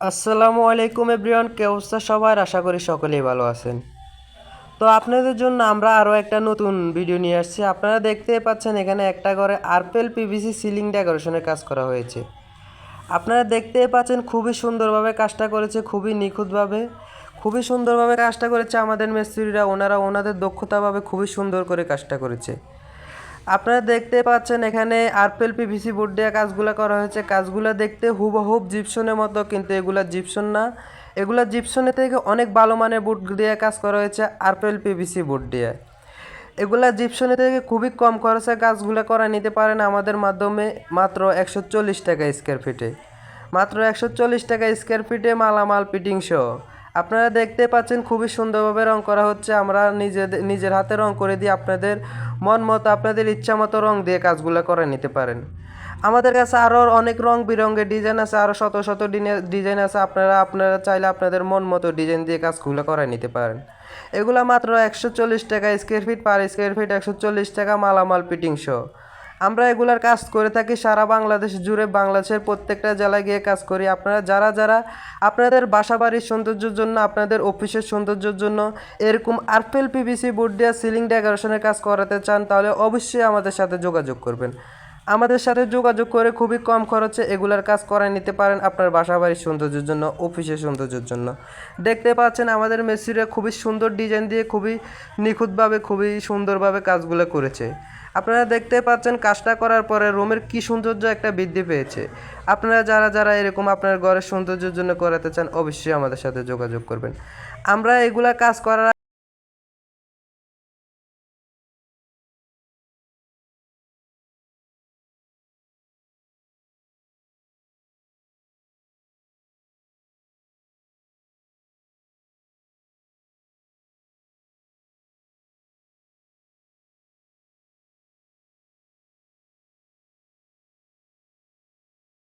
আসসালামু আলাইকুম এভরিওয়ান, কে অবস্থা সবার? আশা করি সকলেই ভালো আছেন। তো আপনাদের জন্য আমরা আরও একটা নতুন ভিডিও নিয়ে আসছি। আপনারা দেখতেই পাচ্ছেন এখানে একটা ঘরে আরপেল পিভিসি সিলিং ডেকোরেশনের কাজ করা হয়েছে। আপনারা দেখতেই পাচ্ছেন খুবই সুন্দরভাবে কাজটা করেছে, খুবই নিখুঁতভাবে, খুবই সুন্দরভাবে কাজটা করেছে আমাদের মিস্ত্রিরা। ওনারা ওনাদের দক্ষতাভাবে খুবই সুন্দর করে কাজটা করেছে। আপনারা দেখতে পাচ্ছেন এখানে আরপেল পিভিসি বোর্ড দিয়ে কাজগুলো করা হয়েছে। কাজগুলো দেখতে হুবহুব জিপসনের মতো, কিন্তু এগুলা জিপসন না, এগুলা জিপসনের থেকে অনেক ভালো মানের বোর্ড দিয়ে কাজ করা হয়েছে আরপেল পিভিসি বোর্ড দিয়ে। এগুলা জিপসনের থেকে খুবই কম খরচে কাজগুলো করা নিতে পারেন আমাদের মাধ্যমে, মাত্র 140 টাকা স্কোয়ার ফিটে, মাত্র 140 টাকা স্কোয়ার ফিটে মালামাল ফিটিং সহ। আপনারা দেখতে পাচ্ছেন খুবই সুন্দরভাবে রং করা হচ্ছে। আমরা নিজের হাতে রং করে দিয়ে আপনাদের মন মতো, আপনাদের ইচ্ছা মতো রং দিয়ে কাজগুলো করে নিতে পারেন। আমাদের কাছে আরও অনেক রং বেরঙের ডিজাইন আছে, আরও শত শত ডিজাইন আছে। আপনারা চাইলে আপনাদের মন মতো ডিজাইন দিয়ে কাজগুলো করে নিতে পারেন। এগুলা মাত্র 140 টাকা square feet, per square feet 140 টাকা মালামাল ফিটিং সহ। আমরা এগুলার কাজ করে থাকি সারা বাংলাদেশ জুড়ে, বাংলাদেশের প্রত্যেকটা জেলায় গিয়ে কাজ করি। আপনারা যারা আপনাদের বাসা বাড়ির সৌন্দর্যের জন্য, আপনাদের অফিসের সৌন্দর্যের জন্য এরকম আরপেল পিভিসি বোর্ড দিয়ে সিলিং ডেকোরেশনের কাজ করাতে চান, তাহলে অবশ্যই আমাদের সাথে যোগাযোগ করবেন। আমাদের সাথে যোগাযোগ করে খুবই কম খরচে এগুলার কাজ করায় নিতে পারেন আপনার বাসা বাড়ির সৌন্দর্যের জন্য, অফিসের সৌন্দর্যের জন্য। দেখতে পাচ্ছেন আমাদের মিস্ত্রিরা খুবই সুন্দর ডিজাইন দিয়ে, খুবই নিখুঁতভাবে, খুবই সুন্দরভাবে কাজগুলো করেছে। আপনারা দেখতে পাচ্ছেন কাজটা করার পরে রুমের কি সৌন্দর্য একটা বৃদ্ধি পেয়েছে। আপনারা যারা এরকম আপনার ঘরের সৌন্দর্যের জন্য করাতে চান, অবশ্যই আমাদের সাথে যোগাযোগ করবেন। আমরা এগুলা কাজ করার